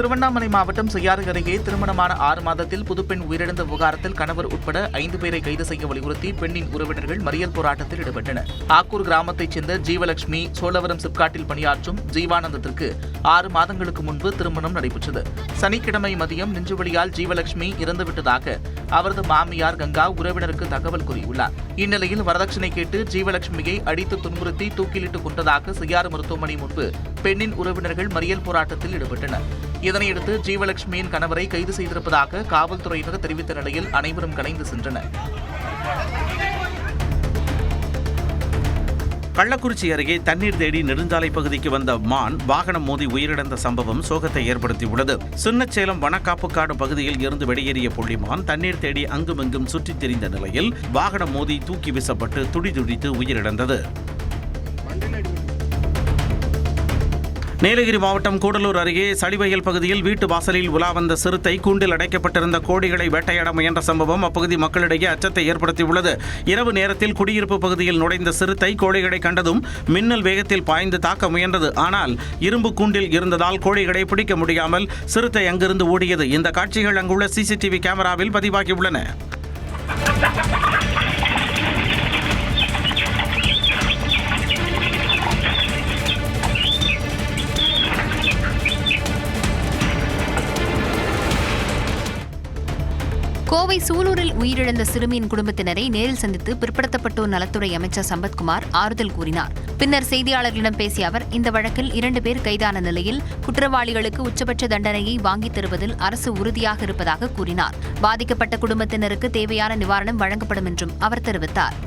திருவண்ணாமலை மாவட்டம் செய்யாறு அருகே திருமணமான 6 மாதத்தில் புதுப்பெண் உயிரிழந்த விவகாரத்தில் கணவர் உட்பட 5 பேரை கைது செய்ய வலியுறுத்தி பெண்ணின் உறவினர்கள் மறியல் போராட்டத்தில் ஈடுபட்டனர். ஆக்கூர் கிராமத்தைச் சேர்ந்த ஜீவலட்சுமி சோழவரம் சிப்காட்டில் பணியாற்றும் ஜீவானந்தத்திற்கு 6 மாதங்களுக்கு முன்பு திருமணம் நடைபெற்றது. சனிக்கிழமை மதியம் நெஞ்சுவலியால் ஜீவலட்சுமி இறந்துவிட்டதாக அவரது மாமியார் கங்கா உறவினருக்கு தகவல் கூறியுள்ளார். இந்நிலையில் வரதட்சணை கேட்டு ஜீவலட்சுமியை அடித்து துன்புறுத்தி தூக்கிலிட்டு கொண்டதாக செய்யாறு மருத்துவமனை முன்பு பெண்ணின் உறவினர்கள் மறியல் போராட்டத்தில் ஈடுபட்டனர். இதனையடுத்து ஜீவலட்சுமியின் கணவரை கைது செய்திருப்பதாக காவல்துறையினர் தெரிவித்த நிலையில் அனைவரும் கலைந்து சென்றனர். கள்ளக்குறிச்சி அருகே தண்ணீர் தேடி நெடுஞ்சாலை பகுதிக்கு வந்த மான் வாகனம் மோதி உயிரிழந்த சம்பவம் சோகத்தை ஏற்படுத்தியுள்ளது. சின்னச்சேலம் வனக்காப்புக்காடு பகுதியில் இருந்து வெளியேறிய புள்ளிமான் தண்ணீர் தேடி அங்குமிங்கும் சுற்றித் திரிந்த நிலையில் வாகனம் மோதி தூக்கி வீசப்பட்டு துடிதுடித்து உயிரிழந்தது. நீலகிரி மாவட்டம் கூடலூர் அருகே சளிவயல் பகுதியில் வீட்டு வாசலில் உலா வந்த சிறுத்தை கூண்டில் அடைக்கப்பட்டிருந்த கோழிகளை வேட்டையாட முயன்ற சம்பவம் அப்பகுதி மக்களிடையே அச்சத்தை ஏற்படுத்தியுள்ளது. இரவு நேரத்தில் குடியிருப்பு பகுதியில் நுழைந்த சிறுத்தை கோழிகளை கண்டதும் மின்னல் வேகத்தில் பாய்ந்து தாக்க முயன்றது. ஆனால் இரும்பு கூண்டில் இருந்ததால் கோழிகளை பிடிக்க முடியாமல் சிறுத்தை அங்கிருந்து ஓடியது. இந்த காட்சிகள் அங்குள்ள சிசிடிவி கேமராவில் பதிவாகியுள்ளன. கோவை சூலூரில் உயிரிழந்த சிறுமியின் குடும்பத்தினரை நேரில் சந்தித்து பிற்படுத்தப்பட்டோர் நலத்துறை அமைச்சர் சம்பத்குமார் ஆறுதல் கூறினார். பின்னர் செய்தியாளர்களிடம் பேசிய அவர், இந்த வழக்கில் 2 பேர் கைதான நிலையில் குற்றவாளிகளுக்கு உச்சபட்ச தண்டனையை வாங்கித் தருவதில் அரசு உறுதியாக இருப்பதாக கூறினார். பாதிக்கப்பட்ட குடும்பத்தினருக்கு தேவையான நிவாரணம் வழங்கப்படும் என்றும் அவர் தெரிவித்தார்.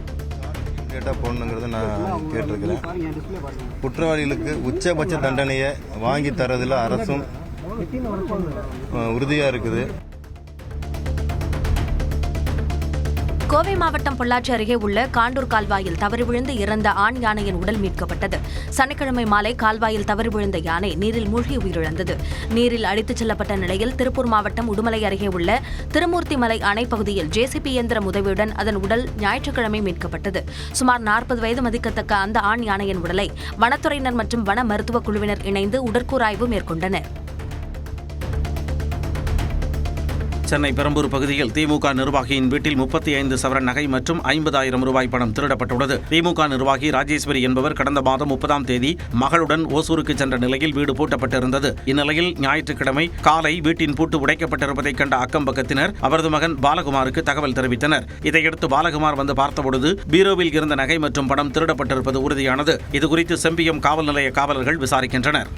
குற்றவாளிகளுக்கு உச்சபட்ச தண்டனையை வாங்கி தரதில் அரசும் உறுதியா இருக்குது. கோவை மாவட்டம் பொள்ளாச்சி அருகே உள்ள காண்டூர் கால்வாயில் தவறி விழுந்து இறந்த ஆண் யானையின் உடல் மீட்கப்பட்டது. சனிக்கிழமை மாலை கால்வாயில் தவறி விழுந்த யானை நீரில் மூழ்கி உயிரிழந்தது. நீரில் அடித்துச் செல்லப்பட்ட நிலையில் திருப்பூர் மாவட்டம் உடுமலை அருகே உள்ள திருமூர்த்தி மலை அணை பகுதியில் ஜேசிபி இயந்திரம் உதவியுடன் அதன் உடல் ஞாயிற்றுக்கிழமை மீட்கப்பட்டது. சுமார் 40 வயது மதிக்கத்தக்க அந்த ஆண் யானையின் உடலை வனத்துறையினர் மற்றும் வன மருத்துவ குழுவினர் இணைந்து உடற்கூறாய்வு மேற்கொண்டனர். சென்னை பெரம்பூர் பகுதியில் திமுக நிர்வாகியின் வீட்டில் 35 சவரன் நகை மற்றும் 50,000 ரூபாய் பணம் திருடப்பட்டுள்ளது. திமுக நிர்வாகி ராஜேஸ்வரி என்பவர் கடந்த மாதம் 30ஆம் தேதி மகளுடன் ஓசூருக்கு சென்ற நிலையில் வீடு பூட்டப்பட்டிருந்தது. இந்நிலையில் ஞாயிற்றுக்கிழமை காலை வீட்டின் பூட்டு உடைக்கப்பட்டிருப்பதை கண்ட அக்கம்பக்கத்தினர் அவரது மகன் பாலகுமாருக்கு தகவல் தெரிவித்தனர். இதையடுத்து பாலகுமார் வந்து பார்த்தபொழுது பீரோவில் இருந்த நகை மற்றும் பணம் திருடப்பட்டிருப்பது உறுதியானது. இதுகுறித்து செம்பியம் காவல் நிலைய காவலர்கள் விசாரிக்கின்றனர்.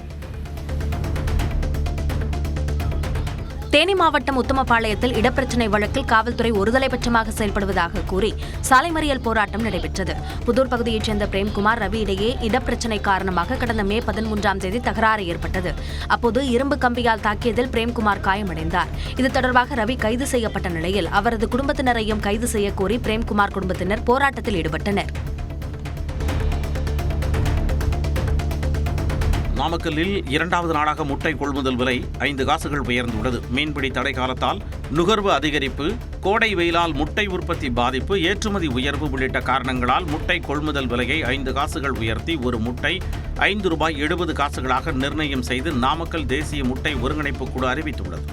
தேனி மாவட்டம் உத்தமபாளையத்தில் இடப்பிரச்சினை வழக்கில் காவல்துறை ஒருதலைபட்சமாக செயல்படுவதாக கூறி சாலை மறியல் போராட்டம் நடைபெற்றது. புதூர் பகுதியைச் சேர்ந்த பிரேம்குமார் ரவி இடையே இடப்பிரச்சினை காரணமாக கடந்த மே 13ஆம் தேதி தகராறு ஏற்பட்டது. அப்போது இரும்பு கம்பியால் தாக்கியதில் பிரேம்குமார் காயமடைந்தார். இது தொடர்பாக ரவி கைது செய்யப்பட்ட நிலையில் அவரது குடும்பத்தினரையும் கைது செய்ய கோரி பிரேம்குமார் குடும்பத்தினர் போராட்டத்தில் ஈடுபட்டனர். நாமக்கல்லில் 2வது நாளாக முட்டை கொள்முதல் விலை 5 காசுகள் உயர்ந்துள்ளது. மீன்பிடி தடை காலத்தால் நுகர்வு அதிகரிப்பு, கோடை வெயிலால் முட்டை உற்பத்தி பாதிப்பு, ஏற்றுமதி உயர்வு உள்ளிட்ட காரணங்களால் முட்டை கொள்முதல் விலையை 5 காசுகள் உயர்த்தி ஒரு முட்டை ₹5.70 நிர்ணயம் செய்து நாமக்கல் தேசிய முட்டை ஒருங்கிணைப்பு குழு அறிவித்துள்ளது.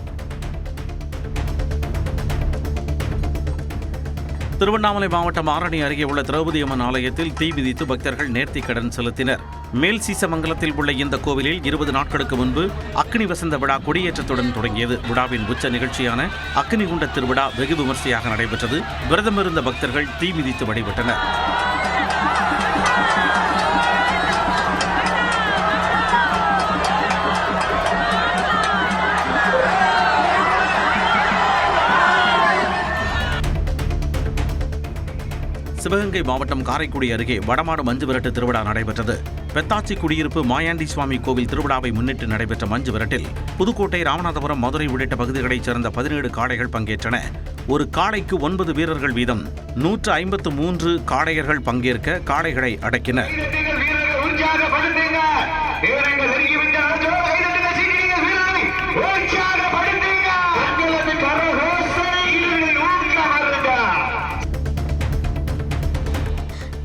திருவண்ணாமலை மாவட்டம் ஆரணி அருகே உள்ள திரௌபதி அம்மன் ஆலயத்தில் தீ மிதித்து பக்தர்கள் நேர்த்திக்கடன் செலுத்தினர். மேல் சீசமங்கலத்தில் உள்ள இந்த கோவிலில் 20 நாட்களுக்கு முன்பு அக்னி வசந்த விழா கொடியேற்றத்துடன் தொடங்கியது. விழாவின் உச்ச நிகழ்ச்சியான அக்னி குண்ட திருவிழா வெகு விமர்சையாக நடைபெற்றது. விரதமிருந்த பக்தர்கள் தீ மிதித்து வழிபட்டனர். சிவகங்கை மாவட்டம் காரைக்குடி அருகே வடமாடு மஞ்சு விரட்டு திருவிழா நடைபெற்றது. பெத்தாச்சி குடியிருப்பு மாயாண்டி சுவாமி கோவில் திருவிழாவை முன்னிட்டு நடைபெற்ற மஞ்சு விரட்டில் புதுக்கோட்டை, ராமநாதபுரம், மதுரை உள்ளிட்ட பகுதிகளைச் சேர்ந்த 17 காளைகள் பங்கேற்றன. ஒரு காளைக்கு 9 வீரர்கள் வீதம் 153 காளையர்கள் பங்கேற்க காளைகளை அடக்கினர்.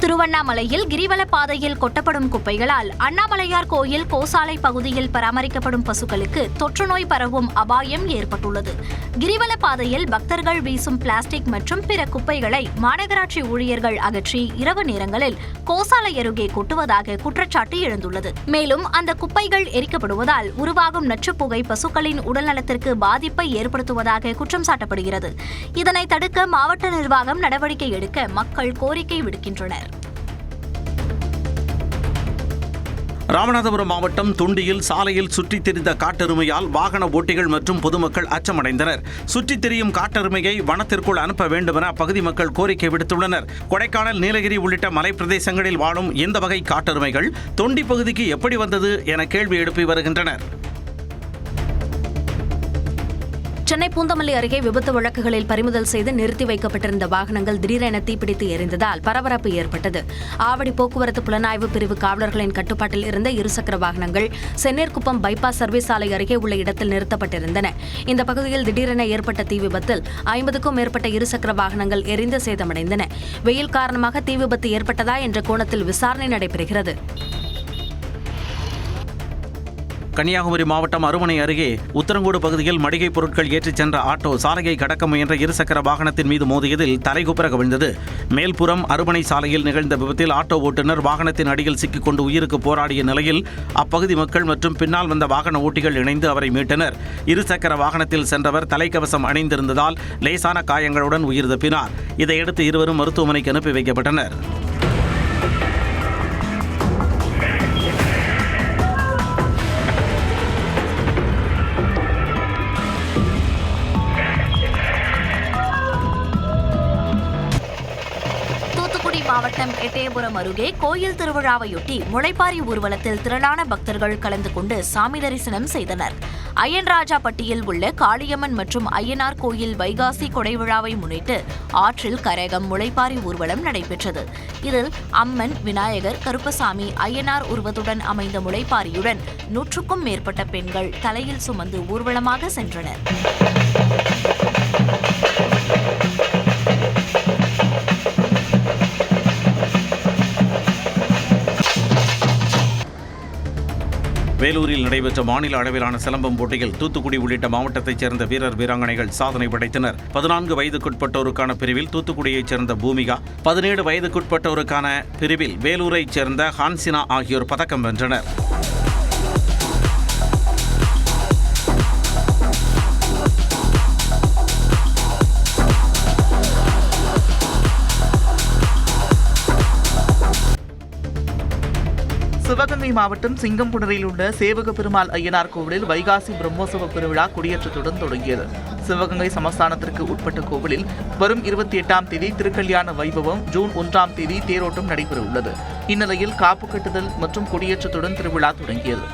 திருவண்ணாமலை திருவண்ணாமலையில் கிரிவல பாதையில் கொட்டப்படும் குப்பைகளால் அண்ணாமலையார் கோயில் கோசாலை பகுதியில் பராமரிக்கப்படும் பசுக்களுக்கு தொற்றுநோய் பரவும் அபாயம் ஏற்பட்டுள்ளது. கிரிவல பாதையில் பக்தர்கள் வீசும் பிளாஸ்டிக் மற்றும் பிற குப்பைகளை மாநகராட்சி ஊழியர்கள் அகற்றி இரவு நேரங்களில் கோசாலை அருகே கொட்டுவதாக குற்றச்சாட்டு எழுந்துள்ளது. மேலும் அந்த குப்பைகள் எரிக்கப்படுவதால் உருவாகும் நச்சுப்புகை பசுக்களின் உடல்நலத்திற்கு பாதிப்பை ஏற்படுத்துவதாக குற்றம் சாட்டப்படுகிறது. இதனை தடுக்க மாவட்ட நிர்வாகம் நடவடிக்கை எடுக்க மக்கள் கோரிக்கை விடுக்கின்றனர். ராமநாதபுரம் மாவட்டம் துண்டியில் சாலையில் சுற்றித் திரிந்த காட்டெருமையால் வாகன ஓட்டிகள் மற்றும் பொதுமக்கள் அச்சமடைந்தனர். சுற்றித் திரியும் காட்டெருமையை வனத்திற்குள் அனுப்ப வேண்டுமென அப்பகுதி மக்கள் கோரிக்கை விடுத்துள்ளனர். கொடைக்கானல், நீலகிரி உள்ளிட்ட மலைப்பிரதேசங்களில் வாழும் இந்த வகை காட்டெருமைகள் தொண்டி பகுதிக்கு எப்படி வந்தது என கேள்வி எழுப்பி வருகின்றனர். சென்னை பூந்தமல்லி அருகே விபத்து வழக்குகளில் பறிமுதல் செய்து நிறுத்தி வைக்கப்பட்டிருந்த வாகனங்கள் திடீரென தீப்பிடித்து எரிந்ததால் பரபரப்பு ஏற்பட்டது. ஆவடி போக்குவரத்து புலனாய்வு பிரிவு காவலர்களின் கட்டுப்பாட்டில் இருந்த இருசக்கர வாகனங்கள் சென்னேர்குப்பம் பைபாஸ் சர்வீஸ் சாலை அருகே உள்ள இடத்தில் நிறுத்தப்பட்டிருந்தன. இந்த பகுதியில் திடீரென ஏற்பட்ட தீ விபத்தில் 50க்கும் மேற்பட்ட இருசக்கர வாகனங்கள் எரிந்து சேதமடைந்தன. வெயில் காரணமாக தீ விபத்து ஏற்பட்டதா என்ற கோணத்தில் விசாரணை நடைபெறுகிறது. கன்னியாகுமரி மாவட்டம் அருமனை அருகே உத்தரங்கோடு பகுதியில் மளிகைப் பொருட்கள் ஏற்றிச் சென்ற ஆட்டோ சாலையை கடக்க முயன்ற இருசக்கர வாகனத்தின் மீது மோதியதில் தலைகுப்புற கவிழ்ந்தது. மேல்புறம் அருமனை சாலையில் நிகழ்ந்த விபத்தில் ஆட்டோ ஓட்டுநர் வாகனத்தின் அடியில் சிக்கிக்கொண்டு உயிருக்கு போராடிய நிலையில் அப்பகுதி மக்கள் மற்றும் பின்னால் வந்த வாகன ஓட்டிகள் இணைந்து அவரை மீட்டனர். இருசக்கர வாகனத்தில் சென்றவர் தலைக்கவசம் அணிந்திருந்ததால் லேசான காயங்களுடன் உயிர் தப்பினார். இதையடுத்து இருவரும் மருத்துவமனைக்கு அனுப்பி வைக்கப்பட்டனர். மாவட்டம் எட்டயபுரம் அருகே கோயில் திருவிழாவையொட்டி முளைப்பாரி ஊர்வலத்தில் திரளான பக்தர்கள் கலந்து கொண்டு சாமி தரிசனம் செய்தனர். அய்யன்ராஜாப்பட்டியில் உள்ள காளியம்மன் மற்றும் அய்யனார் கோயில் வைகாசி கொடை விழாவை முன்னிட்டு ஆற்றில் கரகம் முளைப்பாரி ஊர்வலம் நடைபெற்றது. இதில் அம்மன், விநாயகர், கருப்பசாமி, அய்யனார் உருவத்துடன் அமைந்த முளைப்பாரியுடன் 100க்கும் மேற்பட்ட பெண்கள் தலையில் சுமந்து ஊர்வலமாக சென்றனர். வேலூரில் நடைபெற்ற மாநில அளவிலான சிலம்பம் போட்டியில் தூத்துக்குடி உள்ளிட்ட மாவட்டத்தைச் சேர்ந்த வீரர் வீராங்கனைகள் சாதனை படைத்தனர். 14 வயதுக்குட்பட்டோருக்கான பிரிவில் தூத்துக்குடியைச் சேர்ந்த பூமிகா, 17 வயதுக்குட்பட்டோருக்கான பிரிவில் வேலூரைச் சேர்ந்த ஹான்சினா ஆகியோர் பதக்கம் வென்றனர். சிவகங்கை மாவட்டம் சிங்கம்புணரில் உள்ள சேவக பெருமாள் அய்யனார் கோவிலில் வைகாசி பிரம்மோற்சவ பெருவிழா கொடியேற்றத்துடன் தொடங்கியது. சிவகங்கை சமஸ்தானத்திற்கு உட்பட்ட கோவிலில் வரும் 28ஆம் தேதி திருக்கல்யாண வைபவம், ஜூன் 1ஆம் தேதி தேரோட்டம் நடைபெற உள்ளது. இந்நிலையில் காப்பு கட்டுதல் மற்றும் கொடியேற்றத்துடன் திருவிழா தொடங்கியது.